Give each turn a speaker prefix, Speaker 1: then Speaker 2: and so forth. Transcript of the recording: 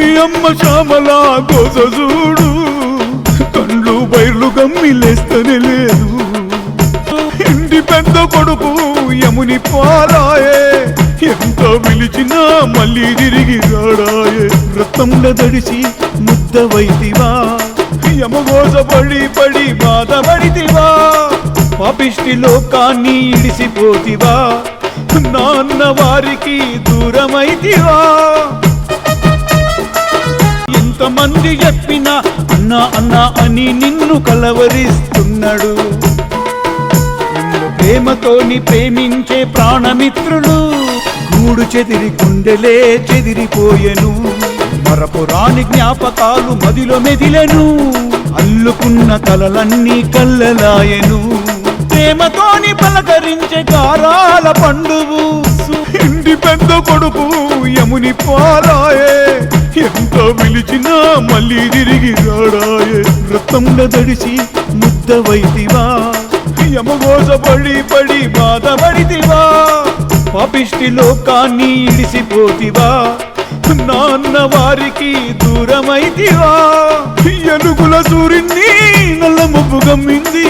Speaker 1: మీ అమ్మ శ్యామలా కోస చూడు, కండ్లు బైర్లు గమ్మిలేస్తనే లేదు. ఇంటి పెద్ద కొడుకు యముని పారాయే, ఎంత పిలిచినా మళ్ళీ తిరిగి రాడాయే. రక్తంలో దడిసి ముద్దవైతివా, యమగోస పడి పడి బాధపడితివా. పాపిష్టి లోకాన్ని ఇడిసిపోతివా, నాన్న వారికి దూరమైతివా. ఎంతమంది చెప్పినా అన్నా అన్నా అని నిన్ను కలవరిస్తున్నాడు. నిన్ను ప్రేమతోని ప్రేమించే ప్రాణమిత్రులు గూడు చెదిరి గుండెలే చెదిరిపోయెను. మరపురాని జ్ఞాపకాలు మదిలో మెదిలెను, అల్లుకున్న కలలన్నీ కల్లలాయెను. ప్రేమతోని పలకరించే గారాల పండువు ఇంటి పెద్ద కొడుకు యముని పారాయే, ఎంత పిలిచినా మళ్ళీ తిరిగి రాడాయే. రక్తంలో దడిసి ముద్దవైతివా, యమగోస పడి పడి బాధపడితివా. పాపిష్టి లోకాన్ని ఇడిసిపోతివా, నాన్న వారికి దూరమైతివా. ఎలుగుల సూర్యున్ని నల్ల ముప్పు గమ్మింది.